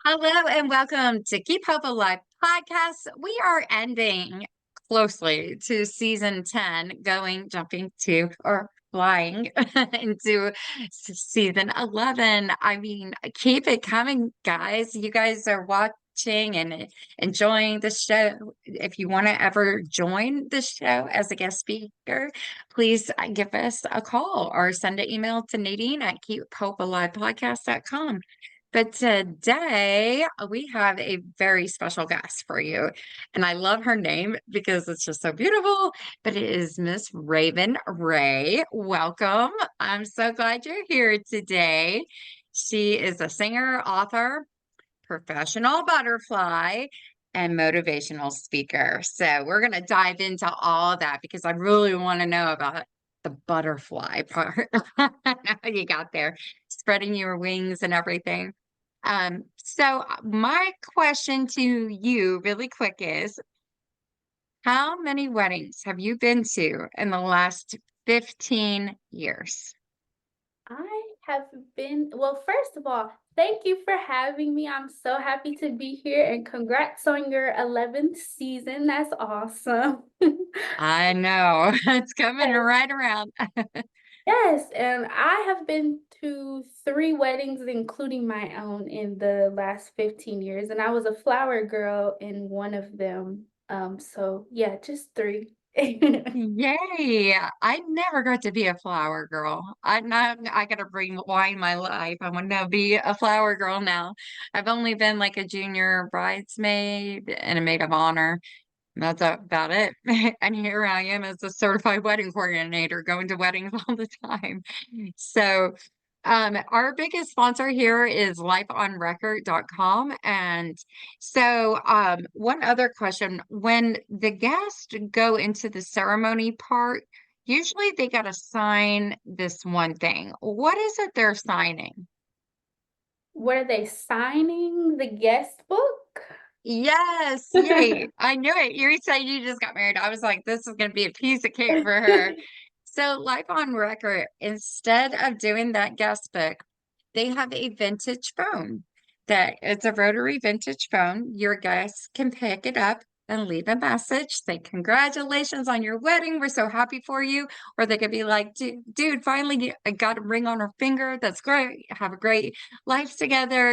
Hello and welcome to Keep Hope Alive podcast. We are ending closely to season 10, jumping to, or flying into season 11. I mean, keep it coming, guys. You guys are watching and enjoying the show. If you want to ever join the show as a guest speaker, please give us a call or send an email to Nadine at keephopealivepodcast.com. But today we have a very special guest for you. And I love her name because it's just so beautiful. But it is Miss Raven Rae. Welcome. I'm so glad you're here today. She is a singer, author, professional butterfly, and motivational speaker. So we're going to dive into all that because I really want to know about the butterfly part. How you got there, spreading your wings and everything. My question to you really quick is, how many weddings have you been to in the last 15 years? I have well, first of all, thank you for having me. I'm so happy to be here and congrats on your 11th season. That's awesome. I know it's coming Yes, right around. yes, and I have been to 3 weddings, including my own, in the last 15 years, and I was a flower girl in one of them. So yeah, just three. Yay! I never got to be a flower girl. I gotta rewind my life. I want to be a flower girl now. I've only been like a junior bridesmaid and a maid of honor. That's about it. And here I am as a certified wedding coordinator going to weddings all the time. So, our biggest sponsor here is lifeonrecord.com. And one other question, when the guests go into the ceremony part, usually they got to sign this one thing. What is it they're signing? Were they signing the guest book? Yes, yay. I knew it. You said you just got married. I was like, this is going to be a piece of cake for her. So, Life on Record, instead of doing that guest book, they have a vintage phone that it's a rotary vintage phone. Your guests can pick it up and leave a message, say, congratulations on your wedding. We're so happy for you. Or they could be like, dude, finally I got a ring on her finger. That's great. Have a great life together.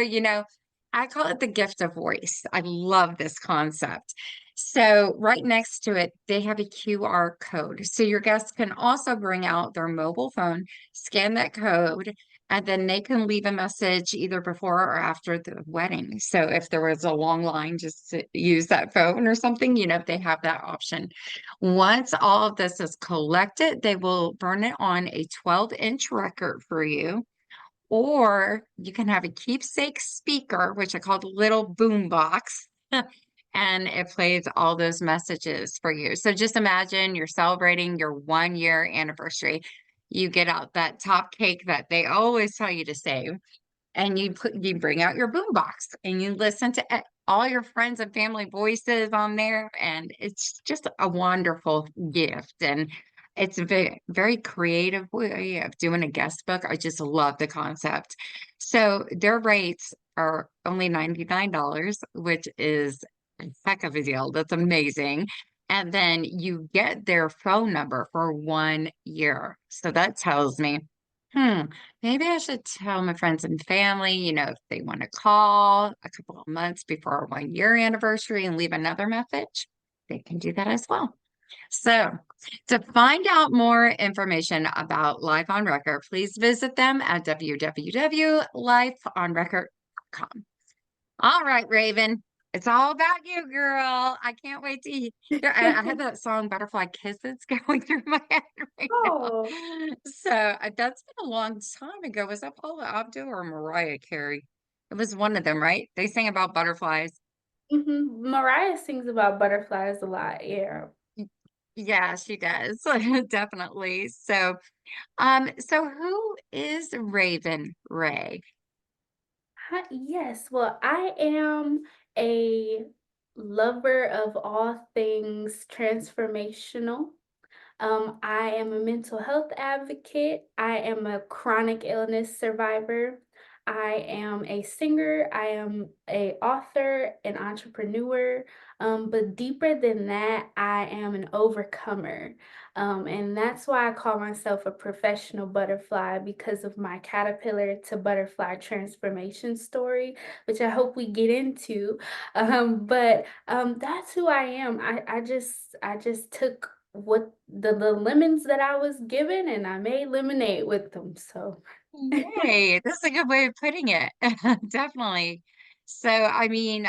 I call it the gift of voice. I love this concept. So, right next to it, they have a QR code. So, your guests can also bring out their mobile phone, scan that code, and then they can leave a message either before or after the wedding. So, if there was a long line, just to use that phone or something, they have that option. Once all of this is collected, they will burn it on a 12-inch record for you, or you can have a keepsake speaker, which I call the little boom box, and it plays all those messages for you. So just imagine you're celebrating your 1 year anniversary. You get out that top cake that they always tell you to save, and you bring out your boom box and you listen to all your friends and family voices on there, and it's just a wonderful gift. And it's a very, very creative way of doing a guest book. I just love the concept. So their rates are only $99, which is a heck of a deal. That's amazing. And then you get their phone number for 1 year. So that tells me, hmm, maybe I should tell my friends and family, if they want to call a couple of months before our 1 year anniversary and leave another message, they can do that as well. So, to find out more information about Life on Record, please visit them at www.lifeonrecord.com. All right, Raven, it's all about you, girl. I can't wait to hear. I have that song Butterfly Kisses going through my head right now. Oh. So that's been a long time ago. Was that Paula Abdul or Mariah Carey? It was one of them, right? They sang about butterflies. Mariah sings about butterflies a lot, yeah. Y- Yeah, she does. Definitely. So who is Raven Rae? Hi, yes, well, I am a lover of all things transformational. I am a mental health advocate. I am a chronic illness survivor. I am a singer, I am a author, an entrepreneur, but deeper than that, I am an overcomer. And that's why I call myself a professional butterfly because of my caterpillar to butterfly transformation story, which I hope we get into. But that's who I am. I just took what the lemons that I was given and I made lemonade with them. So Yay, that's a good way of putting it. Definitely. So, I mean,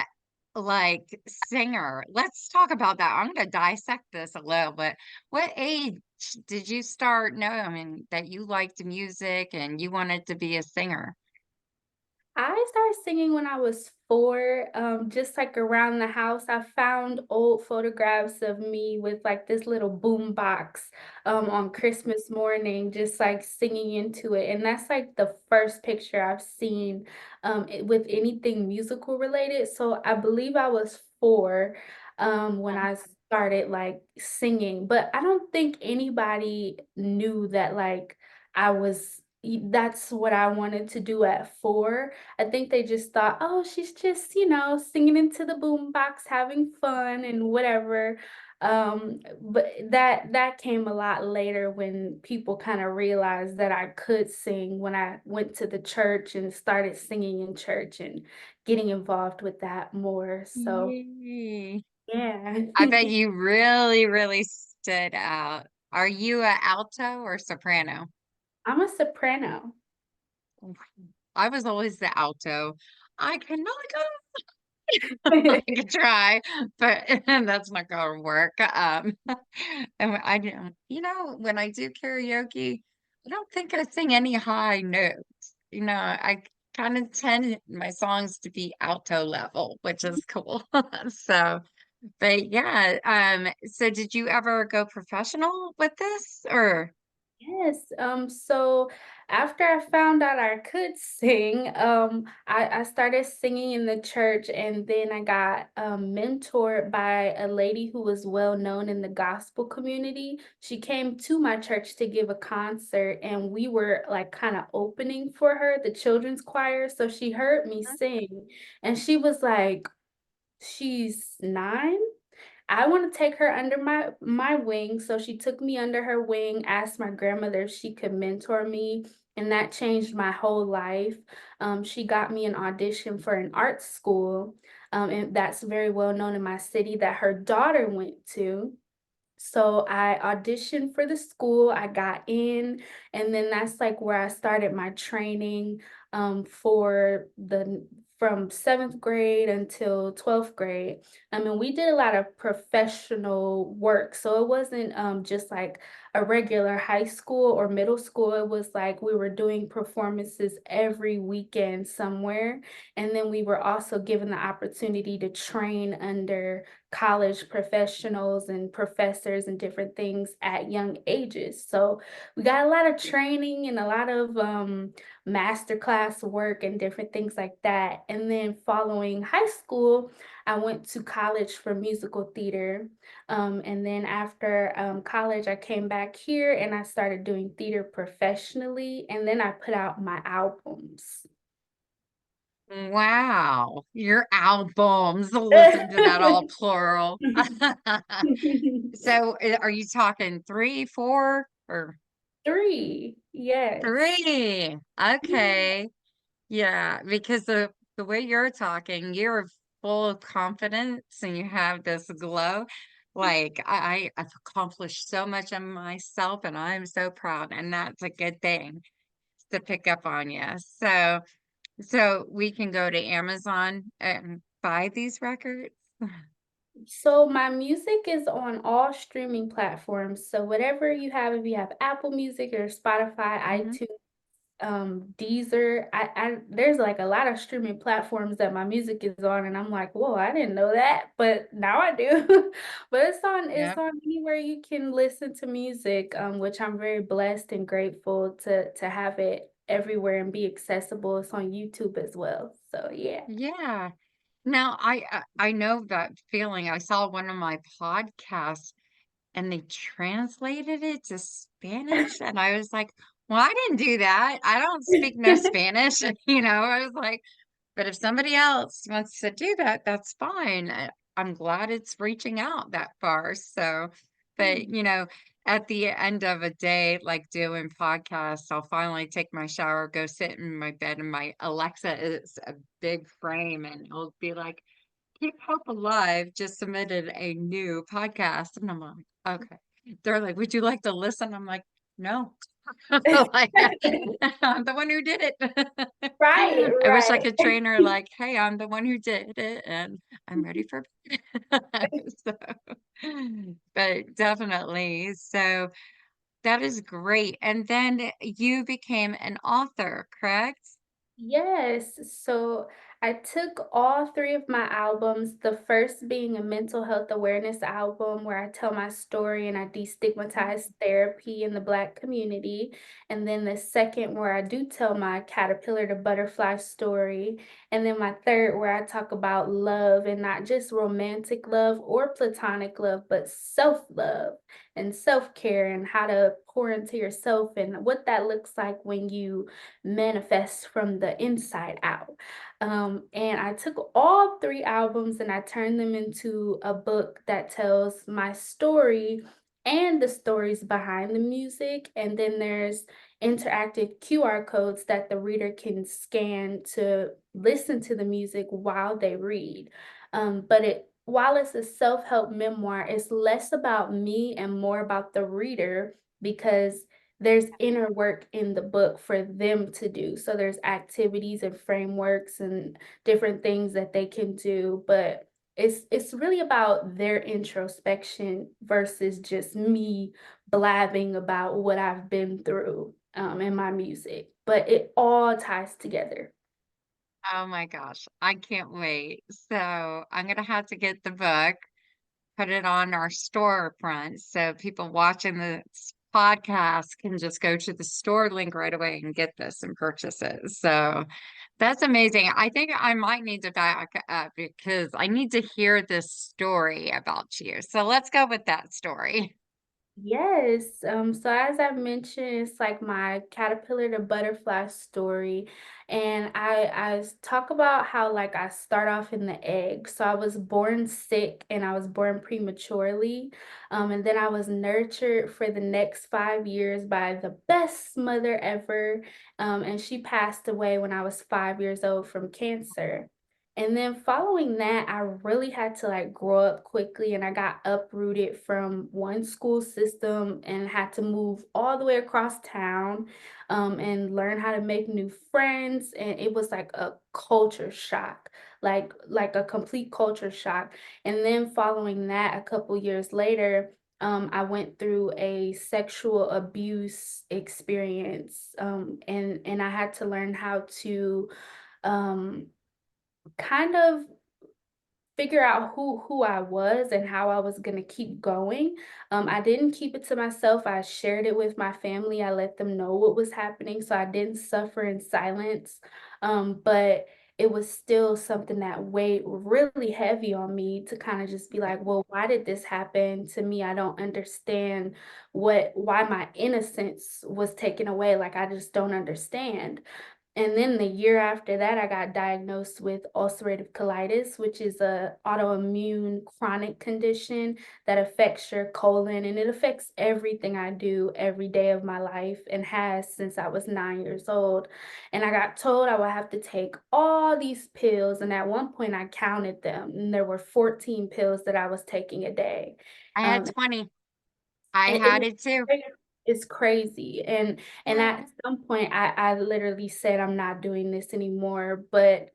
like singer, let's talk about that. I'm going to dissect this a little bit. What age did you start knowing that you liked music and you wanted to be a singer? I started singing when I was 4, just, like, around the house. I found old photographs of me with, like, this little boom box, on Christmas morning, just, like, singing into it, and that's, like, the first picture I've seen, with anything musical related, so I believe I was 4, when I started, like, singing, but I don't think anybody knew that, like, I was that's what I wanted to do at 4. I think they just thought, "Oh, she's just, singing into the boombox, having fun and whatever." But that came a lot later when people kinda realized that I could sing when I went to the church and started singing in church and getting involved with that more, so Yay. yeah. I bet you really, really stood out. Are you a alto or soprano? I'm a soprano. I was always the alto. I cannot go I could try, but that's not gonna work. And I don't, when I do karaoke, I don't think I sing any high notes. I kind of tend my songs to be alto level, which is cool. So, but yeah, so did you ever go professional with this or? Yes. So after I found out I could sing, I started singing in the church and then I got mentored by a lady who was well known in the gospel community. She came to my church to give a concert and we were like kind of opening for her, the children's choir. So she heard me sing and she was like, she's 9. I want to take her under my wing, so she took me under her wing, asked my grandmother if she could mentor me, and that changed my whole life. She got me an audition for an art school, and that's very well known in my city that her daughter went to. So I auditioned for the school, I got in, and then that's like where I started my training for the from 7th grade until 12th grade. I mean, we did a lot of professional work. So it wasn't just like a regular high school or middle school. It was like we were doing performances every weekend somewhere. And then we were also given the opportunity to train under college professionals and professors and different things at young ages. So we got a lot of training and a lot of masterclass work and different things like that. And then following high school, I went to college for musical theater. And then after college, I came back here and I started doing theater professionally. And then I put out my albums. Wow, your albums. Listen to that all plural. So are you talking three, four, or 3, yes. three? Okay. Yeah, because the way you're talking, you're full of confidence and you have this glow. Like I've accomplished so much of myself and I'm so proud, and that's a good thing to pick up on you. So we can go to Amazon and buy these records. So my music is on all streaming platforms. So whatever you have, if you have Apple Music or Spotify, Mhm. iTunes, Deezer, there's like a lot of streaming platforms that my music is on, and I'm like, whoa, I didn't know that, but now I do. But it's Yep. on anywhere you can listen to music, which I'm very blessed and grateful to have it everywhere and be accessible. It's on YouTube as well. So yeah. Yeah. Now I know that feeling. I saw one of my podcasts and they translated it to Spanish and I was like, Well, I didn't do that. I don't speak no Spanish. I was like, but if somebody else wants to do that, that's fine. I'm glad it's reaching out that far. So, but at the end of a day, like doing podcasts, I'll finally take my shower, go sit in my bed, and my Alexa is a big frame, and it'll be like, Keep Hope Alive just submitted a new podcast. And I'm like, okay. They're like, would you like to listen? I'm like, no. Like, I'm the one who did it. Right, I wish I right. could train her like, hey, I'm the one who did it and I'm ready for bed. So, but definitely. So that is great. And then you became an author, correct? Yes, so I took all three of my albums, the first being a mental health awareness album where I tell my story and I destigmatize therapy in the Black community. And then the second, where I do tell my caterpillar to butterfly story. And then my third, where I talk about love and not just romantic love or platonic love, but self love and self care and how to pour into yourself and what that looks like when you manifest from the inside out. And I took all three albums and I turned them into a book that tells my story and the stories behind the music. And then there's interactive QR codes that the reader can scan to listen to the music while they read. But while it's a self-help memoir, it's less about me and more about the reader because there's inner work in the book for them to do. So there's activities and frameworks and different things that they can do, but it's really about their introspection versus just me blabbing about what I've been through in my music. But it all ties together. Oh my gosh, I can't wait. So I'm gonna have to get the book, put it on our storefront so people watching this podcast can just go to the store link right away and get this and purchase it. So that's amazing. I think I might need to back up because I need to hear this story about you. So let's go with that story. Yes. So as I mentioned, it's like my caterpillar to butterfly story. And I talk about how like I start off in the egg. So I was born sick and I was born prematurely. And then I was nurtured for the next 5 years by the best mother ever. And she passed away when I was 5 years old from cancer. And then following that, I really had to like grow up quickly and I got uprooted from one school system and had to move all the way across town and learn how to make new friends. And it was like a culture shock, like a complete culture shock. And then following that, a couple years later, I went through a sexual abuse experience and I had to learn how to um, kind of figure out who I was and how I was gonna keep going. I didn't keep it to myself. I shared it with my family. I let them know what was happening, so I didn't suffer in silence. But it was still something that weighed really heavy on me to kind of just be like, well, why did this happen to me? I don't understand why my innocence was taken away. Like I just don't understand. And then the year after that, I got diagnosed with ulcerative colitis, which is a autoimmune chronic condition that affects your colon and it affects everything I do every day of my life and has since I was 9 years old. And I got told I would have to take all these pills. And at one point I counted them and there were 14 pills that I was taking a day. I had Um, 20. I it had was it too. it's crazy, and at some point, I literally said, "I'm not doing this anymore," but,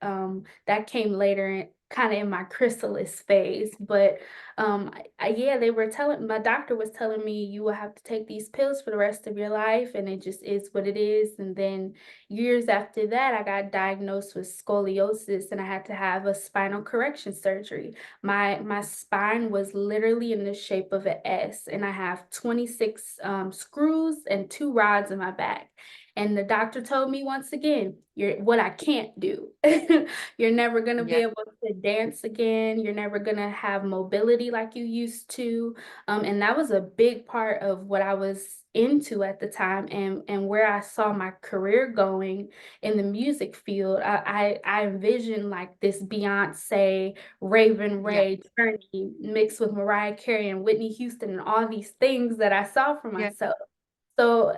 that came later kinda in my chrysalis phase, but, yeah, they were telling my doctor was telling me, "You will have to take these pills for the rest of your life, and it just is what it is," and then years after that, I got diagnosed with scoliosis, and I had to have a spinal correction surgery. My spine was literally in the shape of an S, and I have 26 screws and two rods in my back. And the doctor told me once again, you're what I can't do. You're never going to be Yeah. able to dance again. You're never going to have mobility like you used to. And that was a big part of what I was into at the time, and where I saw my career going in the music field. I envisioned like this Beyonce, Raven Yeah. Rae journey mixed with Mariah Carey and Whitney Houston and all these things that I saw for Yeah. myself. So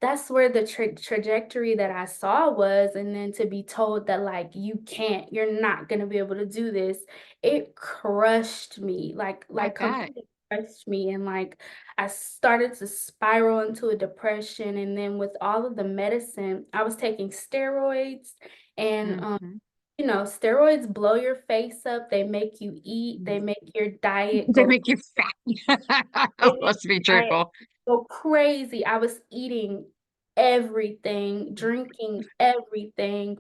that's where the trajectory that I saw was, and then to be told that like you can't, you're not gonna be able to do this, it crushed me, I like bet. completely crushed me, and like I started to spiral into a depression, and then with all of the medicine, I was taking steroids, and Hmm. you know, steroids blow your face up, they make you eat, they make your diet They go make you fat. crazy. Let's be I truthful. go crazy. I was eating everything, drinking everything,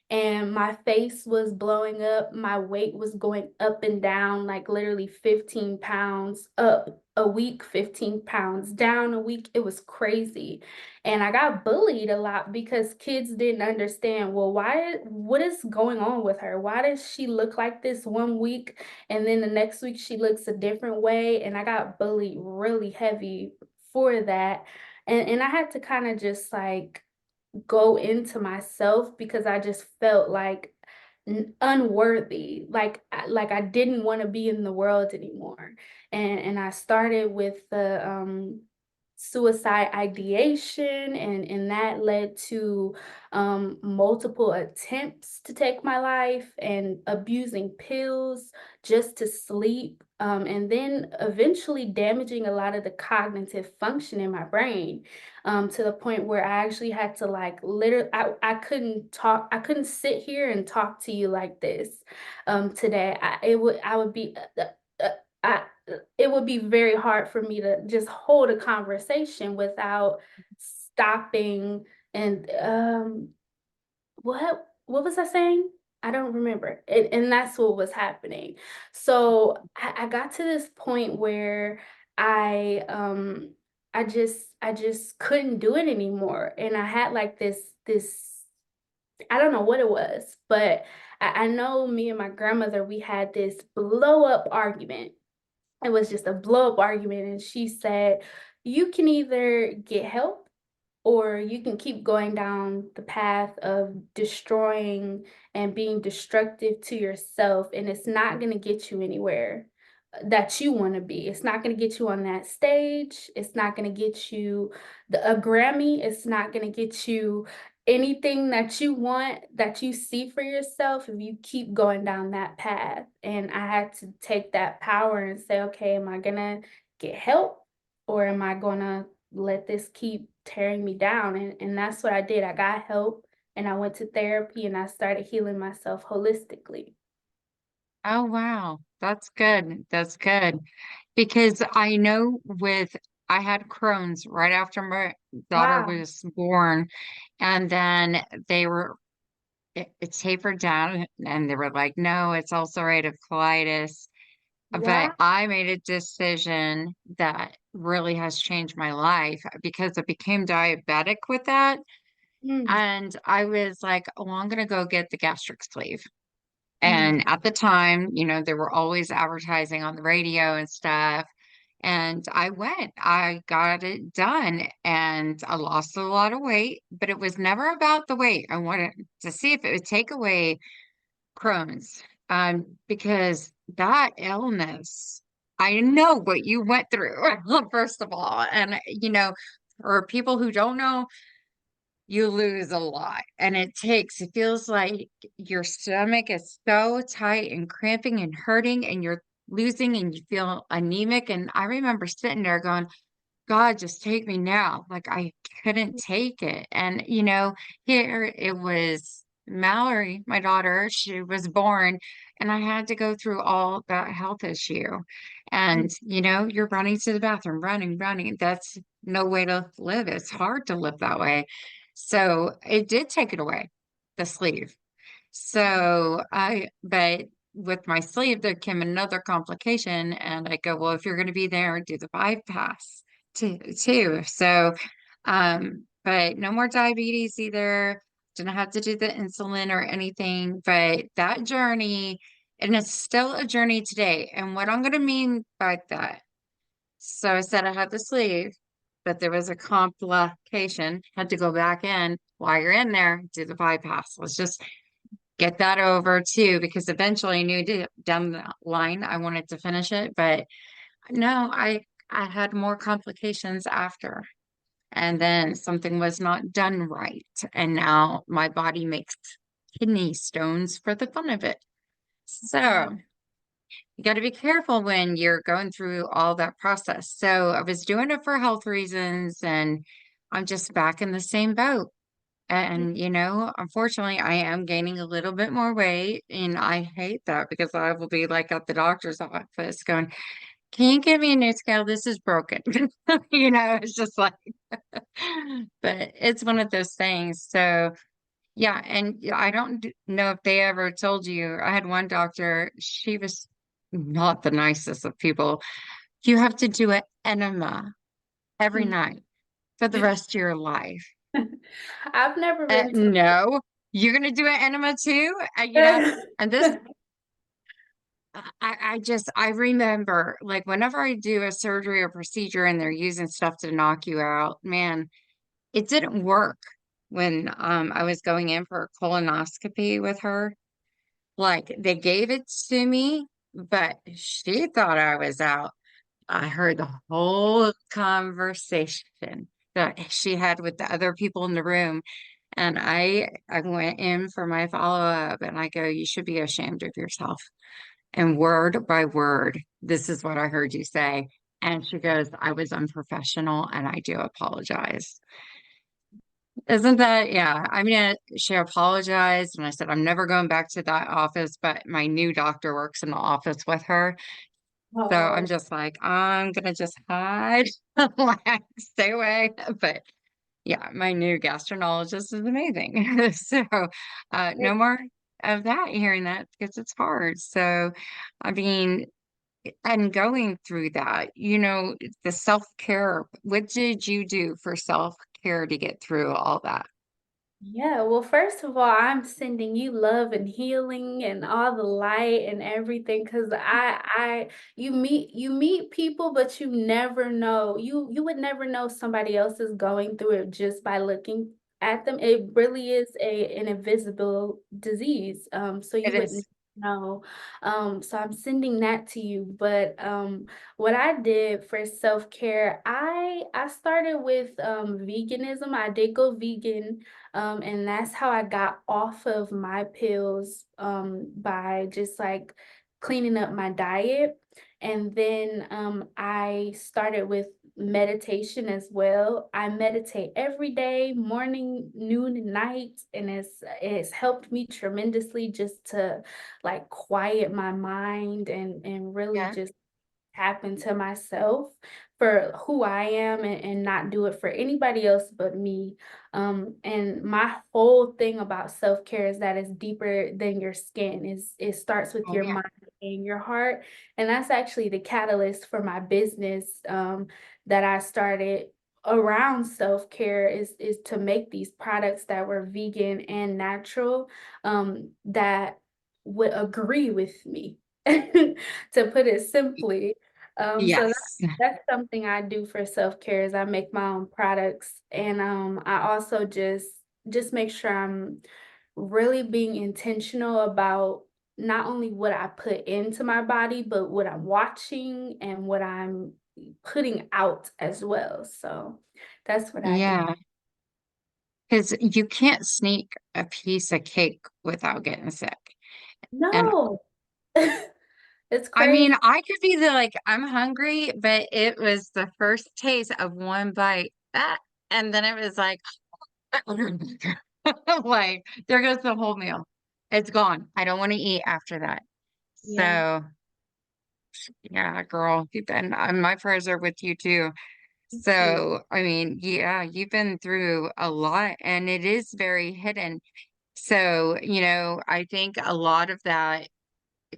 and my face was blowing up. My weight was going up and down, like literally 15 pounds up a week, 15 pounds down a week. It was crazy. And I got bullied a lot because kids didn't understand, well, what is going on with her? Why does she look like this one week and then the next week she looks a different way? And I got bullied really heavy for that. And I had to kind of just like go into myself because I just felt like unworthy, like I didn't want to be in the world anymore. And I started with the suicide ideation, and that led to multiple attempts to take my life and abusing pills just to sleep, and then eventually damaging a lot of the cognitive function in my brain, to the point where I actually had to like literally, I couldn't talk, I couldn't sit here and talk to you like this today. I would be, I, it would be very hard for me to just hold a conversation without stopping and what was I saying? I don't remember. And that's what was happening. So I got to this point where I um I just couldn't do it anymore. And I had like this I don't know what it was, but I know me and my grandmother, we had this blow up argument. It was just a blow up argument, and she said, you can either get help or you can keep going down the path of destroying and being destructive to yourself, and it's not going to get you anywhere that you want to be. It's not going to get you on that stage. It's not going to get you a Grammy. It's not going to get you anything that you want, that you see for yourself, if you keep going down that path. And I had to take that power and say, okay, am I going to get help, or am I going to let this keep tearing me down? And that's what I did. I got help, and I went to therapy, and I started healing myself holistically. Oh, wow. That's good. That's good. Because I know I had Crohn's right after my daughter Wow. was born. And then it tapered down and they were like, no, it's ulcerative colitis. But Wow. I made a decision that really has changed my life because I became diabetic with that. Mm. And I was like, oh, I'm going to go get the gastric sleeve. Mm. And at the time, they were always advertising on the radio and stuff. And I got it done, and I lost a lot of weight, but it was never about the weight. I wanted to see if it would take away Crohn's, because that illness, I know what you went through, first of all. And, for people who don't know, you lose a lot. And it feels like your stomach is so tight and cramping and hurting, and you're losing and you feel anemic. And I remember sitting there going, God, just take me now. Like I couldn't take it. And, here it was Mallory, my daughter, she was born, and I had to go through all that health issue. Mm. And, you're running to the bathroom, running, running. That's no way to live. It's hard to live that way. So it did take it away, the sleeve. But with my sleeve, there came another complication. And I go, well, if you're going to be there, do the bypass too. So but no more diabetes either. Didn't have to do the insulin or anything, but that journey, and it's still a journey today. And what I'm going to mean by that, so I said I had the sleeve, but there was a complication, had to go back in. While you're in there, do the bypass. Let's just get that over too, because eventually I knew down the line I wanted to finish it, but no, I had more complications after. And then something was not done right. And now my body makes kidney stones for the fun of it. Yeah. So you got to be careful when you're going through all that process. So I was doing it for health reasons, and I'm just back in the same boat. And, unfortunately, I am gaining a little bit more weight, and I hate that because I will be like at the doctor's office going, can you give me a new scale? This is broken. It's just like, but it's one of those things. So, yeah. And I don't know if they ever told you, I had one doctor, she was not the nicest of people. You have to do an enema every night for the rest of your life. I've never been to. No, you're going to do an enema too? And this, I remember like whenever I do a surgery or procedure and they're using stuff to knock you out, man, it didn't work when I was going in for a colonoscopy with her. Like they gave it to me, but she thought I was out. I heard the whole conversation that she had with the other people in the room. And I went in for my follow-up and I go, you should be ashamed of yourself. And word by word, this is what I heard you say. And she goes, I was unprofessional and I do apologize. Isn't that, yeah. I mean, she apologized and I said, I'm never going back to that office, but my new doctor works in the office with her. So I'm Oh, just like, I'm gonna just hide, like, stay away. But yeah, my new gastroenterologist is amazing. So no more of that, hearing that because it's hard. So, I mean, and going through that, the self-care, what did you do for self-care to get through all that? yeah. Well, first of all, I'm sending you love and healing and all the light and everything because you meet people, but you never know. You would never know somebody else is going through it just by looking at them. It really is an invisible disease. So It you wouldn't is. know. So I'm sending that to you. But what I did for self-care, I started with veganism. I did go vegan, and that's how I got off of my pills, by just like cleaning up my diet. And then I started with meditation as well. I meditate every day, morning, noon, and night, and it's helped me tremendously just to like quiet my mind and really Yeah. just tap into myself for who I am, and not do it for anybody else but me. And my whole thing about self-care is that it's deeper than your skin. It starts with Oh your yeah. mind and your heart. And that's actually the catalyst for my business, that I started around self-care is to make these products that were vegan and natural, that would agree with me, to put it simply. So Yes. that's something I do for self-care is I make my own products, and I also just make sure I'm really being intentional about not only what I put into my body, but what I'm watching and what I'm putting out as well. So that's what I do. Yeah. Because you can't sneak a piece of cake without getting sick. And No, it's I mean, crazy. I could be like, I'm hungry, but it was the first taste of one bite. And then it was like, like, there goes the whole meal. It's gone. I don't want to eat after that. Yeah. So, yeah, girl, and my prayers are with you too. Thank you. So, I mean, yeah, you've been through a lot and it is very hidden. So, I think a lot of that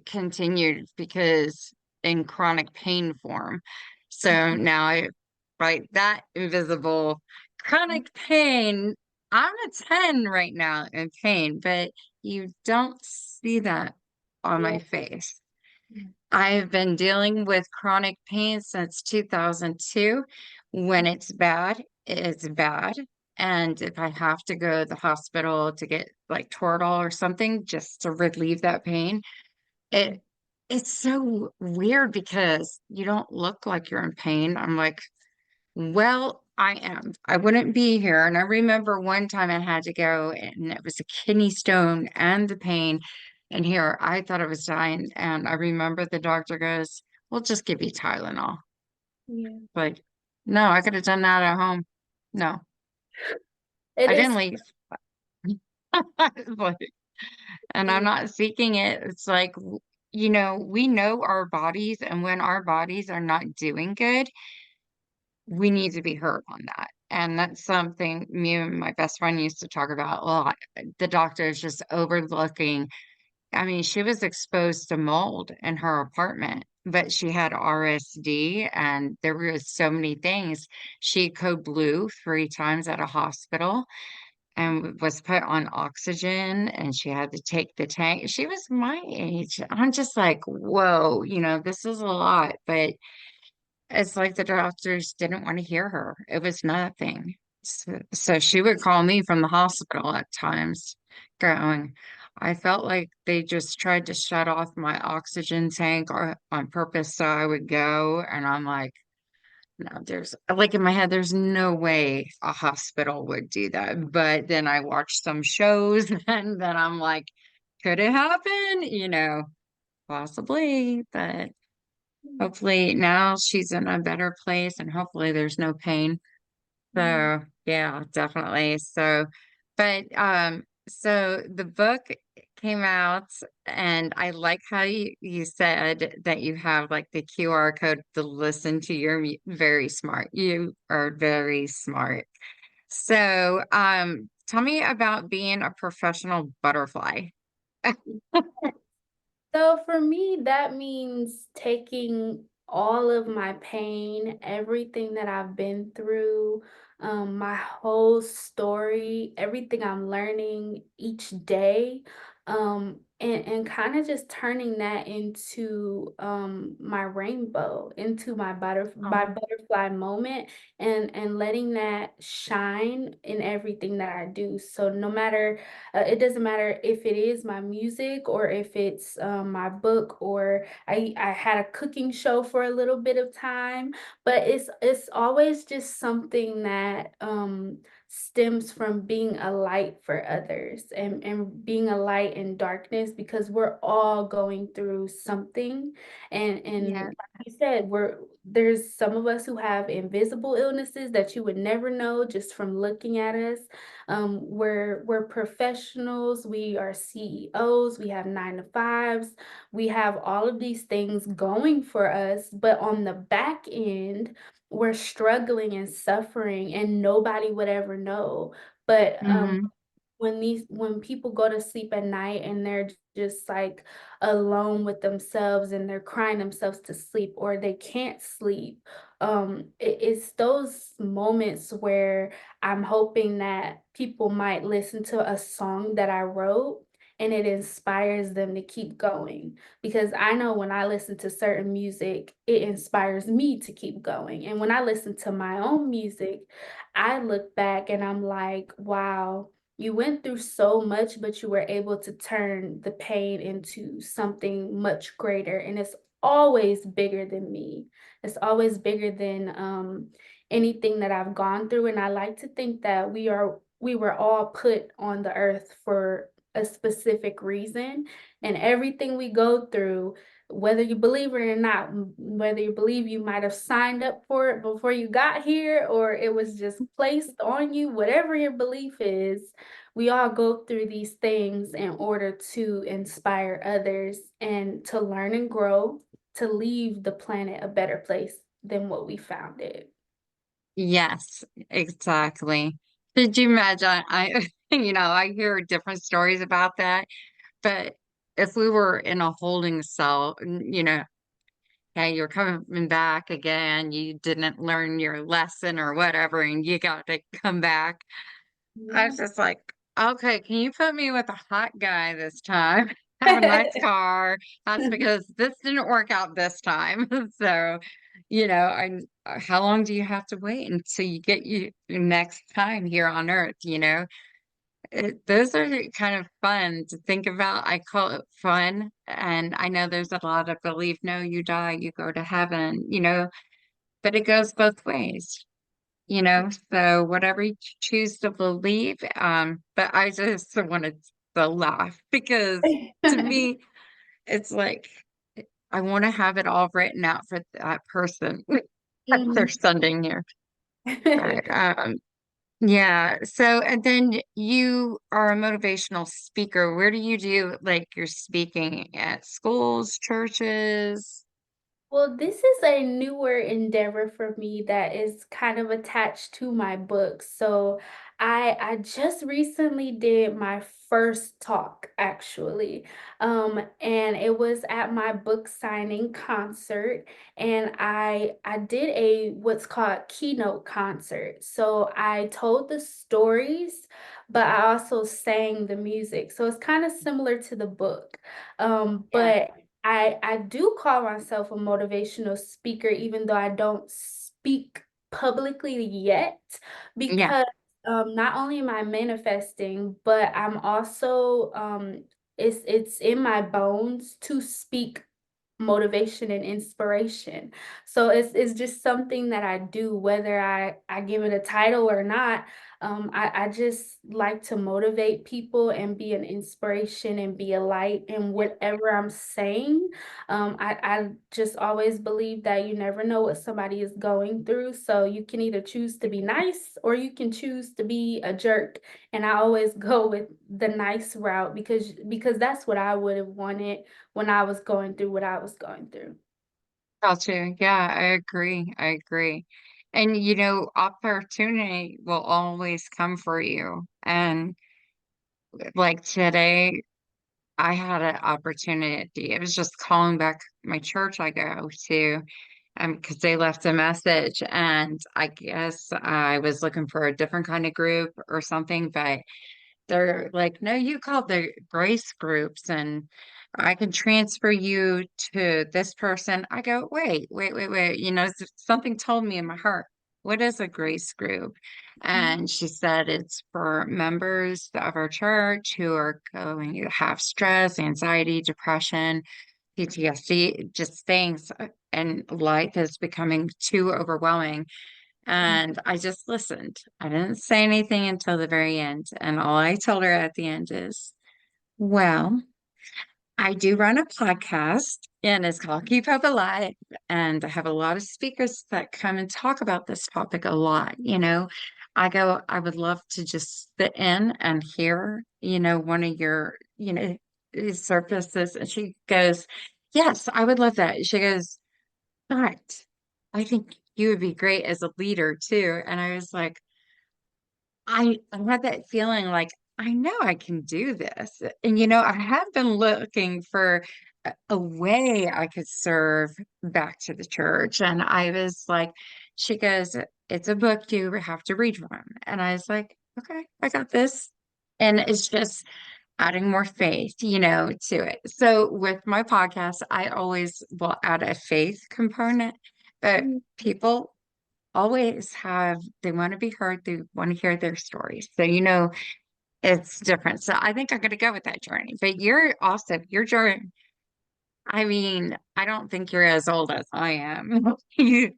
continued because in chronic pain form. So now I, right, that invisible chronic pain. I'm a 10 right now in pain, but you don't see that on my Yeah. face. Yeah. I've been dealing with chronic pain since 2002. When it's bad, it's bad. And if I have to go to the hospital to get like Toradol or something just to relieve that pain, it it's so weird because you don't look like you're in pain. I'm like, well, I am. I wouldn't be here. And I remember one time I had to go and it was a kidney stone and the pain. And here I thought I was dying. And I remember the doctor goes, we'll just give you Tylenol. Yeah. Like, no, I could have done that at home. No, It I didn't is. leave. Like, and I'm Yeah. not seeking it. It's like, we know our bodies, and when our bodies are not doing good, we need to be heard on that. And that's something me and my best friend used to talk about a lot. The doctor is just overlooking. I mean, she was exposed to mold in her apartment, but she had RSD and there were so many things. She code blue 3 times at a hospital and was put on oxygen and she had to take the tank. She was my age. I'm just like, whoa, this is a lot, but it's like the doctors didn't want to hear her. It was nothing. So she would call me from the hospital at times, going, I felt like they just tried to shut off my oxygen tank or on purpose so I would go. And I'm like, no, there's like in my head, there's no way a hospital would do that. But then I watch some shows and then I'm like, could it happen? Possibly, but hopefully now she's in a better place and hopefully there's no pain. Yeah. So yeah, definitely. So the book came out and I like how you said that you have like the QR code to listen to your very smart. You are very smart. So tell me about being a professional butterfly. So for me, that means taking all of my pain, everything that I've been through, my whole story, everything I'm learning each day, and kind of just turning that into my rainbow, into my Um, butterfly moment, and letting that shine in everything that I do. So no matter it doesn't matter if it is my music or if it's my book or I had a cooking show for a little bit of time, but it's always just something that stems from being a light for others and being a light in darkness because we're all going through something and yeah, like you said, there's some of us who have invisible illnesses that you would never know just from looking at us. We're professionals, we are CEOs, we have 9 to 5s, we have all of these things going for us, but on the back end, we're struggling and suffering, and nobody would ever know. But hmm when people go to sleep at night and they're just like alone with themselves and they're crying themselves to sleep or they can't sleep, it's those moments where I'm hoping that people might listen to a song that I wrote and it inspires them to keep going, because I know when I listen to certain music it inspires me to keep going, and when I listen to my own music I look back and I'm like, wow, you went through so much, but you were able to turn the pain into something much greater. And it's always bigger than me. It's always bigger than anything that I've gone through. And I like to think that we were all put on the earth for a specific reason. And everything we go through, whether you believe it or not, whether you believe you might have signed up for it before you got here, or it was just placed on you, whatever your belief is, we all go through these things in order to inspire others and to learn and grow, to leave the planet a better place than what we found it. yes, exactly. Could you imagine? I hear different stories about that. But if we were in a holding cell, okay, you're coming back again. You didn't learn your lesson or whatever, and you got to come back. I Yeah. was just like, okay, can you put me with a hot guy this time? Have a nice car. That's because this didn't work out this time. So, how long do you have to wait until you get your next time here on Earth? Those are kind of fun to think about. I call it fun. And I know there's a lot of belief, no, you die, you go to heaven, but it goes both ways, so whatever you choose to believe. But I just wanted to laugh because to me, it's like I want to have it all written out for that person if they're Mhm. sending here. But yeah. So, and then you are a motivational speaker. Where do you do like your speaking at schools, churches? Well, this is a newer endeavor for me that is kind of attached to my book. So I just recently did my first talk actually. And it was at my book signing concert, and I did a what's called keynote concert. So I told the stories, but I also sang the music. So it's kind of similar to the book. Yeah. But I do call myself a motivational speaker, even though I don't speak publicly yet, Yeah. because not only am I manifesting, but I'm also it's in my bones to speak motivation and inspiration. So it's just something that I do, whether I give it a title or not. I just like to motivate people and be an inspiration and be a light in whatever I'm saying. I just always believe that you never know what somebody is going through. So you can either choose to be nice or you can choose to be a jerk. And I always go with the nice route because that's what I would have wanted when I was going through what I was going through. Gotcha. Yeah, I agree. I agree. And opportunity will always come for you. And like today, I had an opportunity. It was just calling back my church I go to, because they left a message, and I guess I was looking for a different kind of group or something, but they're like, no, you called the grace groups and I can transfer you to this person. I go, wait, wait, wait, wait. Something told me in my heart, what is a grace group? Mhm. And she said it's for members of our church who are going to have stress, anxiety, depression, PTSD, just things. And life is becoming too overwhelming, and I just listened. I didn't say anything until the very end. And all I told her at the end is, well, I do run a podcast and it's called Keep Hope Alive. And I have a lot of speakers that come and talk about this topic a lot. I go, I would love to just sit in and hear, one of your, services. And she goes, yes, I would love that. She goes, but I think you would be great as a leader too. And I was like, I had that feeling like I know I can do this. And I have been looking for a way I could serve back to the church. And I was like, she goes, it's a book you have to read from. And I was like, okay, I got this. And it's just adding more faith, to it. So with my podcast, I always will add a faith component, but Mhm. people always they want to be heard, they want to hear their stories. So, it's different. So I think I'm going to go with that journey. But you're awesome. Your journey, I mean, I don't think you're as old as I am. You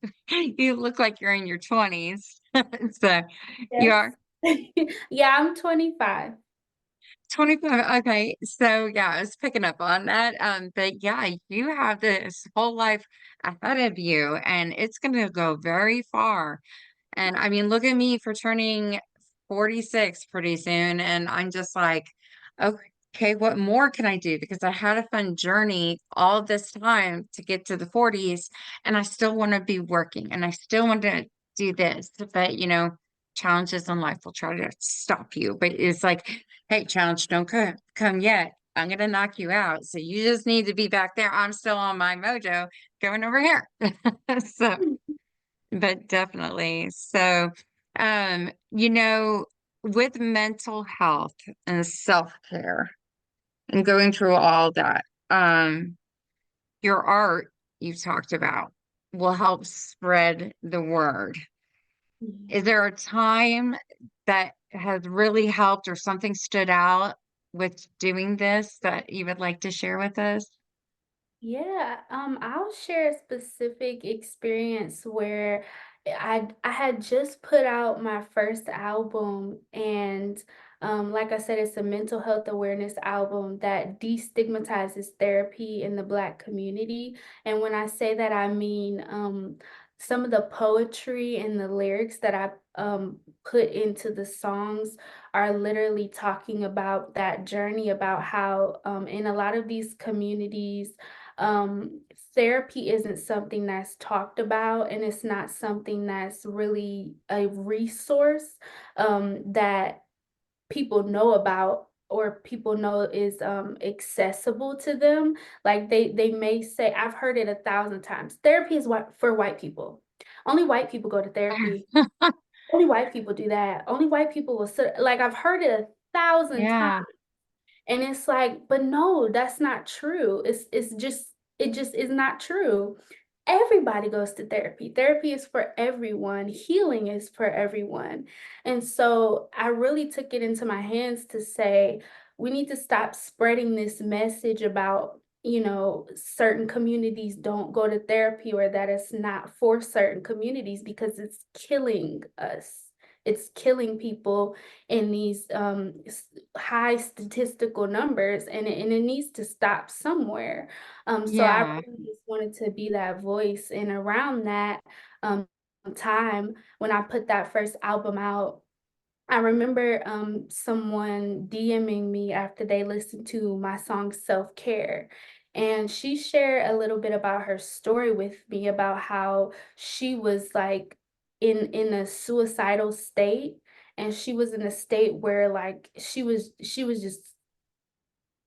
look like you're in your 20s. So you Yes. are. Yeah, I'm 25. 25. Okay. So yeah, I was picking up on that. But yeah, you have this whole life ahead of you and it's gonna go very far. And I mean, look at me for turning 46 pretty soon. And I'm just like, okay, what more can I do? Because I had a fun journey all this time to get to the 40s, and I still want to be working and I still want to do this. But, challenges in life will try to stop you. But it's like, hey, challenge, don't come yet. I'm gonna knock you out. So you just need to be back there. I'm still on my mojo going over here. So, but definitely. So, you know, with mental health and self-care and going through all that, your art you've talked about will help spread the word. Is there a time that has really helped or something stood out with doing this that you would like to share with us? Yeah, I'll share a specific experience where I had just put out my first album, and like I said, it's a mental health awareness album that destigmatizes therapy in the Black community. And when I say that, I mean some of the poetry and the lyrics that I put into the songs are literally talking about that journey, about how in a lot of these communities um, therapy isn't something that's talked about, and it's not something that's really a resource that people know about or people know is accessible to them. Like they may say, I've heard it 1,000 times, therapy is what for white people. Only white people go to therapy. Only white people do that. Only white people will sit, like I've heard it 1,000 times. Yeah, And it's like, but no, that's not true. It's just it just is not true. Everybody goes to therapy. Therapy is for everyone. Healing is for everyone. And so I really took it into my hands to say, we need to stop spreading this message about, certain communities don't go to therapy or that it's not for certain communities because it's killing us. It's killing people in these high statistical numbers, and it needs to stop somewhere. So I yeah. really just wanted to be that voice. And around that um, time, when I put that first album out, I remember someone DMing me after they listened to my song Self Care. And she shared a little bit about her story with me about how she was like in a suicidal state, and she was in a state where like she was just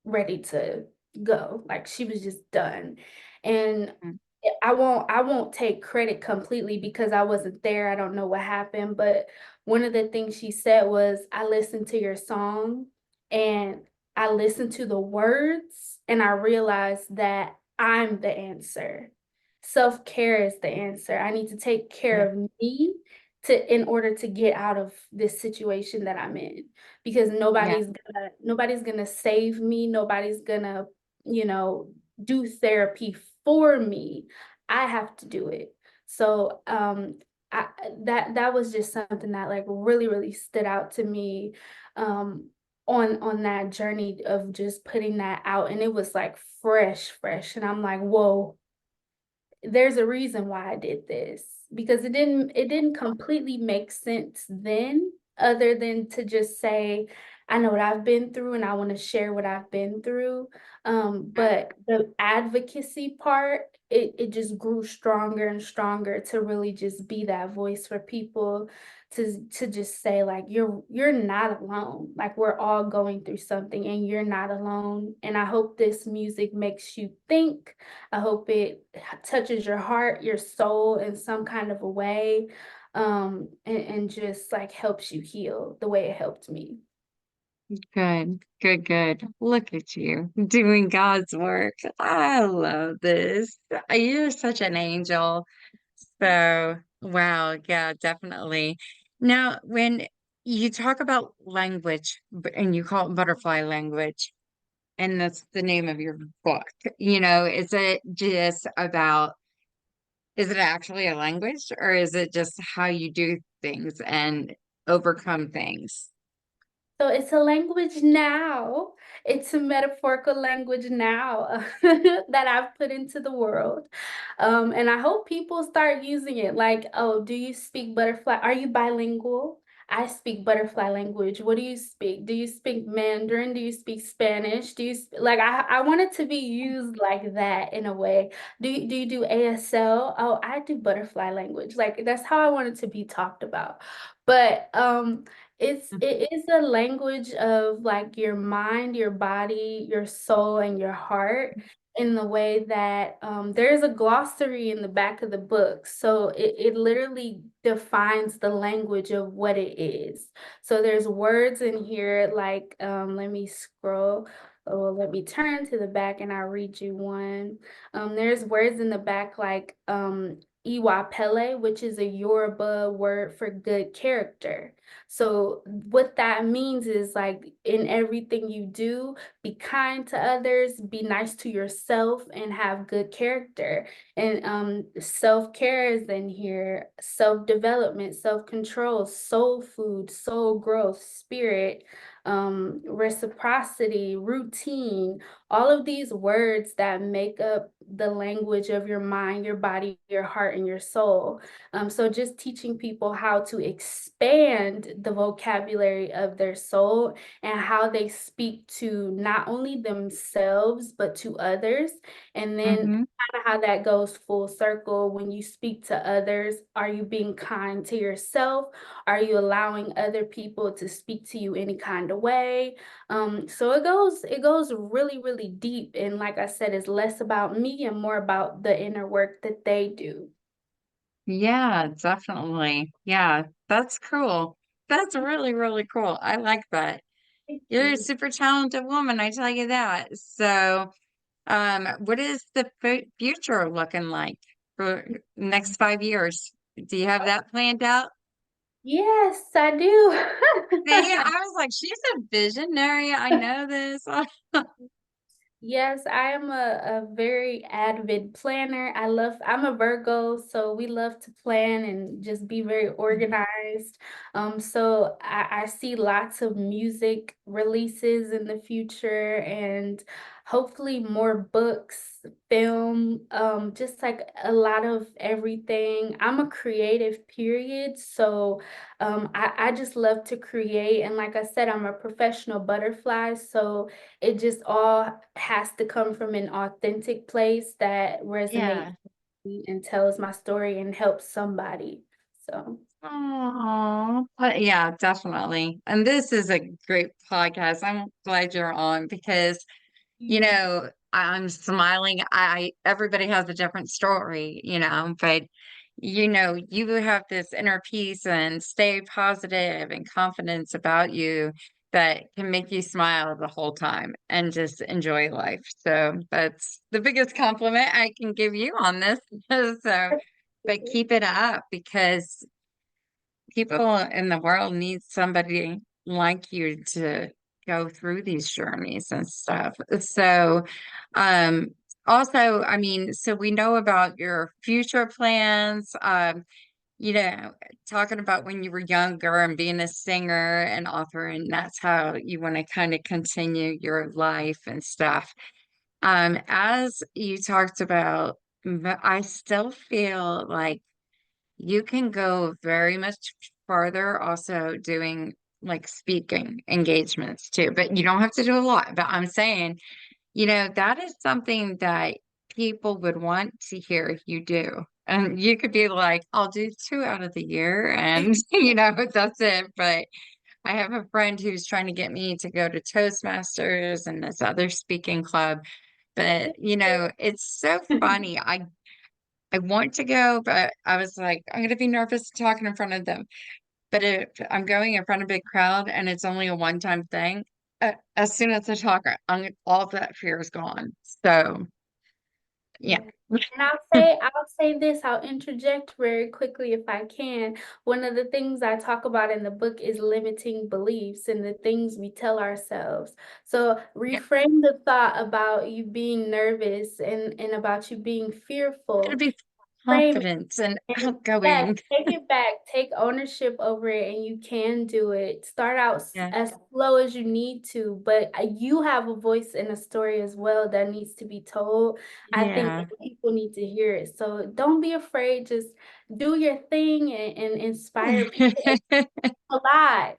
ready to go. Like she was just done. And Mm. I won't take credit completely because I wasn't there. I don't know what happened, but one of the things she said was, I listened to your song and I listened to the words and I realized that I'm the answer. Self-care is the answer. I need to take Yeah, care of me to in order to get out of this situation that I'm in, because yeah, nobody's gonna save me. Nobody's gonna, you know, do therapy for me. I have to do it. So I that was just something that like really, really stood out to me um on that journey of just putting that out. And it was like fresh. And I'm like, whoa, there's a reason why I did this, because it didn't completely make sense then, other than to just say, I know what I've been through and I want to share what I've been through. yeah. But the advocacy part, it just grew stronger and stronger to really just be that voice for people, to just say like, you're not alone. Like we're all going through something and you're not alone. And I hope this music makes you think. I hope it touches your heart, your soul in some kind of a way, and just like helps you heal the way it helped me. Good. Look at you doing God's work. I love this. You're such an angel. So, wow, yeah, definitely. Now, when you talk about language and you call it butterfly language, and that's the name of your book, is it just about, is it actually a language or is it just how you do things and overcome things? So it's a language now. It's a metaphorical language now that I've put into the world. And I hope people start using it. Like, oh, do you speak butterfly? Are you bilingual? I speak butterfly language. What do you speak? Do you speak Mandarin? Do you speak Spanish? Like I want it to be used like that in a way. Do you do ASL? Oh, I do butterfly language. Like that's how I want it to be talked about. But It is a language of like your mind, your body, your soul, and your heart in the way that there's a glossary in the back of the book. So it literally defines the language of what it is. So there's words in here like let me scroll. Oh, let me turn to the back and I'll read you one. There's words in the back like Iwa Pele, which is a Yoruba word for good character. So what that means is like in everything you do, be kind to others, be nice to yourself, and have good character. And self-care is in here, self-development, self-control, soul food, soul growth, spirit, reciprocity, routine, all of these words that make up the language of your mind, your body, your heart, and your soul. So just teaching people how to expand the vocabulary of their soul and how they speak to not only themselves, but to others. And then Mm-hmm. kind of how that goes full circle when you speak to others. Are you being kind to yourself? Are you allowing other people to speak to you any kind of way? So it goes really, really deep. And like I said, it's less about me and more about the inner work that they do. Yeah, definitely. Yeah, that's cool. That's really, really cool. I like that. Thank You're a you. super talented woman, I tell you that. So, what is the future looking like for next 5 years? Do you have that planned out? Yes, I do. See, I was like, she's a visionary. I know this. Yes, I am a very avid planner. I'm a Virgo, so we love to plan and just be very organized. So I see lots of music releases in the future and hopefully more books, film, just like a lot of everything. I'm a creative period, so I just love to create. And like I said, I'm a professional butterfly, so it just all has to come from an authentic place that resonates Yeah. with me and tells my story and helps somebody. So, Oh, but yeah, definitely. And this is a great podcast. I'm glad you're on because mm, I'm smiling. Everybody has a different story, but you have this inner peace and stay positive and confidence about you that can make you smile the whole time and just enjoy life. So that's the biggest compliment I can give you on this. So, but keep it up because people in the world need somebody like you to go through these journeys and stuff. So, um, also, I mean, so we know about your future plans, you know, talking about when you were younger and being a singer and author, and that's how you want to kind of continue your life and stuff. As you talked about, I still feel like you can go very much farther also doing like speaking engagements too, but you don't have to do a lot. But I'm saying, that is something that people would want to hear you do. And you could be like, I'll do two out of the year and that's it. But I have a friend who's trying to get me to go to Toastmasters and this other speaking club. But it's so funny. I want to go, but I was like, I'm going to be nervous talking in front of them. But if I'm going in front of a big crowd and it's only a one-time thing, as soon as I talk, all of that fear is gone. So, yeah. Yeah. And I'll say this, I'll interject very quickly if I can. One of the things I talk about in the book is limiting beliefs and the things we tell ourselves. So Yeah. reframe the thought about you being nervous and about you being I'm going fearful. to be Frame confident and and yes, outgoing. take it back, take ownership over it, and you can do it. Start out Yeah. as slow as you need to, but you have a voice in a story as well that needs to be told. I think Yeah. people need to hear it. So don't be afraid, just do your thing and inspire people alive.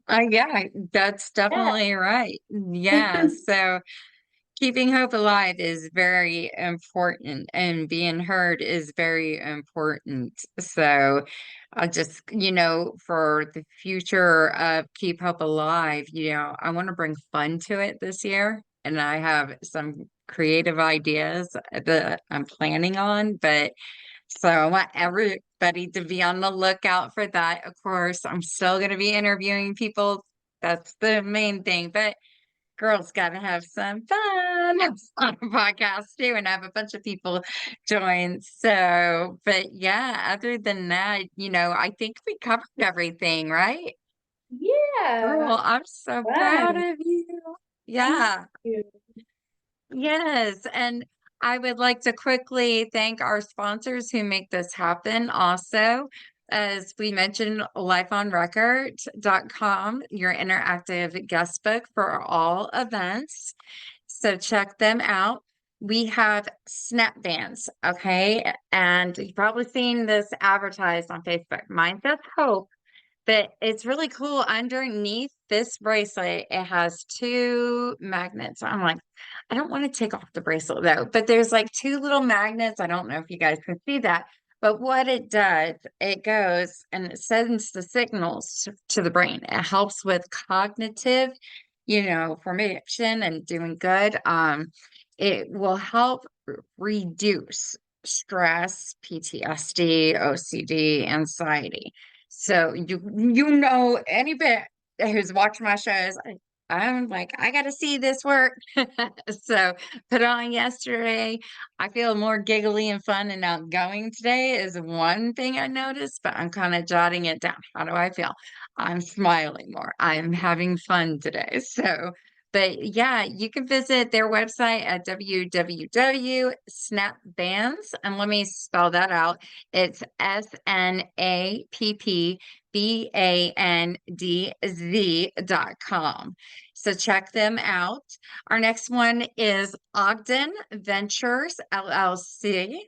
Yeah, that's Yeah. definitely right. Yeah. So, keeping hope alive is very important, and being heard is very important. So I just, for the future of Keep Hope Alive, I want to bring fun to it this year. And I have some creative ideas that I'm planning on, but so I want everybody to be on the lookout for that. Of course, I'm still going to be interviewing people. That's the main thing. But girls got to have some fun on a podcast too, and have a bunch of people join. So, but yeah, other than that, I think we covered everything, right? Yeah, Girl, I'm so proud fun. of you. Thank Yeah. you. Yes, and I would like to quickly thank our sponsors who make this happen also. As we mentioned, lifeonrecord.com, your interactive guest book for all events. So check them out. We have snap bands, okay? And you've probably seen this advertised on Facebook. Mine says Hope, but it's really cool. Underneath this bracelet, it has two magnets. I'm like, I don't want to take off the bracelet though, but there's like two little magnets. I don't know if you guys can see that, but what it does, it goes and it sends the signals to the brain. It helps with cognitive, formation and doing good. It will help reduce stress, PTSD, OCD, anxiety. So any bit who's watched my shows, I'm like, I gotta see this work. So put on yesterday. I feel more giggly and fun and outgoing today is one thing I noticed, but I'm kind of jotting it down. How do I feel? I'm smiling more. I'm having fun today. So but yeah, you can visit their website at www.snapbands, and let me spell that out. It's SNAPPBANDZ.com. So check them out. Our next one is Ogden Ventures LLC.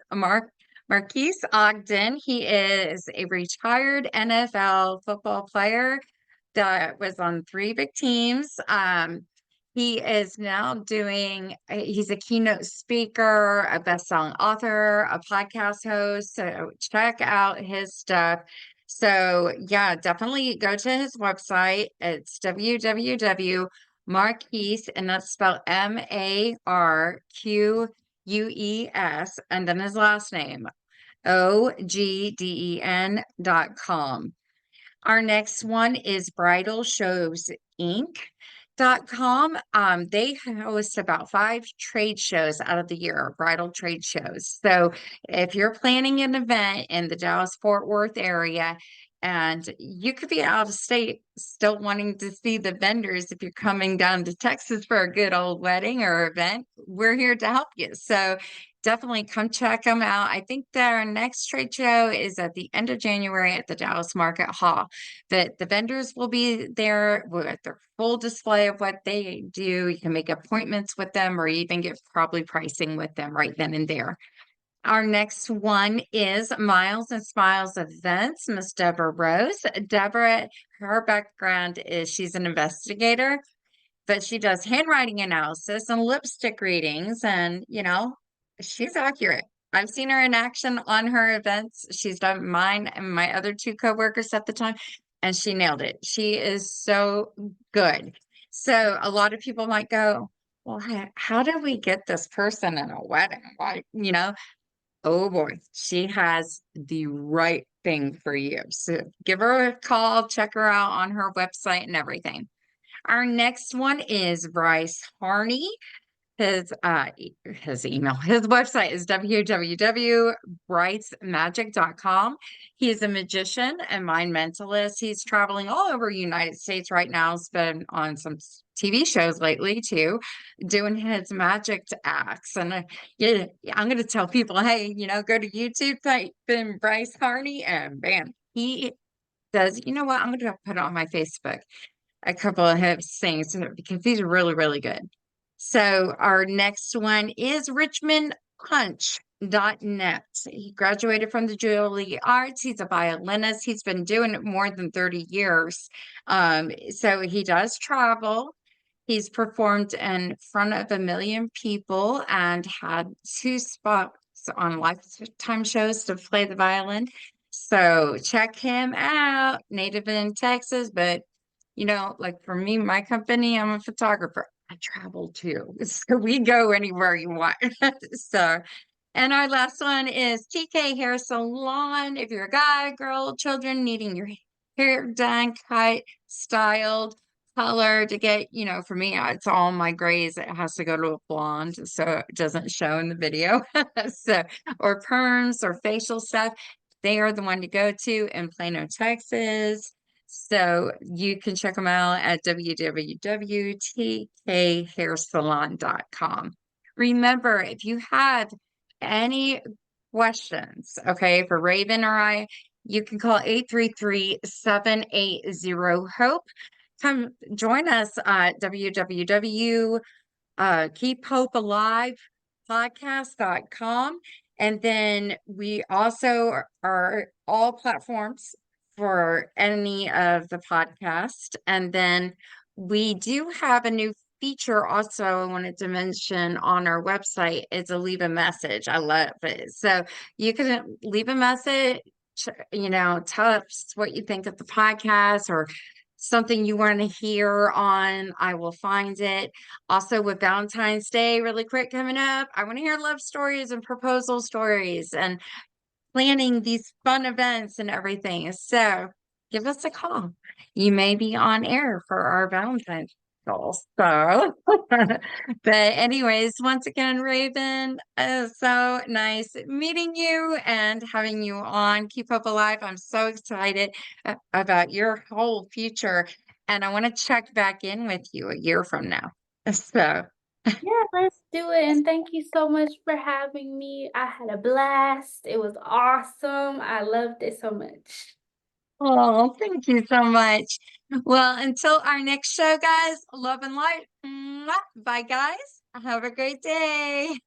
Marquise Ogden. He is a retired NFL football player that was on three big teams. He is now he's a keynote speaker, a best-selling author, a podcast host. So check out his stuff. So yeah, definitely go to his website. It's www.marquise, and that's spelled Marqueus, and then his last name, OGDEN.com. Our next one is Bridal Shows Inc.com. They host about 5 trade shows out of the year, bridal trade shows. So if you're planning an event in the Dallas-Fort Worth area, and you could be out of state still wanting to see the vendors if you're coming down to Texas for a good old wedding or event, we're here to help you. So definitely come check them out. I think their next trade show is at the end of January at the Dallas Market Hall. That the vendors will be there with their full display of what they do. You can make appointments with them or even get probably pricing with them right then and there. Our next one is Miles and Smiles Events, Miss Deborah Rose. Deborah, her background is she's an investigator, but she does handwriting analysis and lipstick readings, and she's accurate. I've seen her in action on her events. She's done mine and my other two coworkers at the time, and she nailed it. She is so good. So a lot of people might go, well, how do we get this person in a wedding? Why, oh boy, she has the right thing for you. So give her a call, check her out on her website and everything. Our next one is Bryce Harney. His email, his website is www.brightsmagic.com. He is a magician and mind mentalist. He's traveling all over the United States right now. He's been on some TV shows lately too, doing his magic acts. And yeah, I'm going to tell people, hey, go to YouTube, type in Bryce Harney, and bam, he does. You know what? I'm going to put it on my Facebook a couple of his things because he's really, really good. So our next one is richmondpunch.net. He graduated from the Juilliard Arts. He's a violinist. He's been doing it more than 30 years. So he does travel. He's performed in front of 1 million people and had 2 spots on Lifetime shows to play the violin. So check him out, native in Texas, but like for me, my company, I'm a photographer. I travel too. So we go anywhere you want. So, and our last one is TK Hair Salon. If you're a guy, girl, children needing your hair done, cut, styled, color to get, for me, it's all my grays. It has to go to a blonde so it doesn't show in the video. So, or perms or facial stuff, they are the one to go to in Plano, Texas. So you can check them out at www.tkhairsalon.com. Remember, if you have any questions, okay, for Raven or I, you can call 833-780-HOPE. Come join us at www Keep Hope Alive podcast.com. And then we also are all platforms for any of the podcast. And then we do have a new feature also I wanted to mention on our website. It's a leave a message. I love it. So you can leave a message, tell us what you think of the podcast or something you want to hear on. I will find it. Also, with Valentine's Day really quick coming up, I want to hear love stories and proposal stories and planning these fun events and everything. So give us a call. You may be on air for our Valentine's call. So, but anyways, once again, Raven, so nice meeting you and having you on Keep Hope Alive. I'm so excited about your whole future. And I want to check back in with you a year from now. So, Yeah, let's do it. And thank you so much for having me. I had a blast. It was awesome. I loved it so much. oh, thank you so much. Well, until our next show, guys, love and light. Mwah. Bye, guys. Have a great day.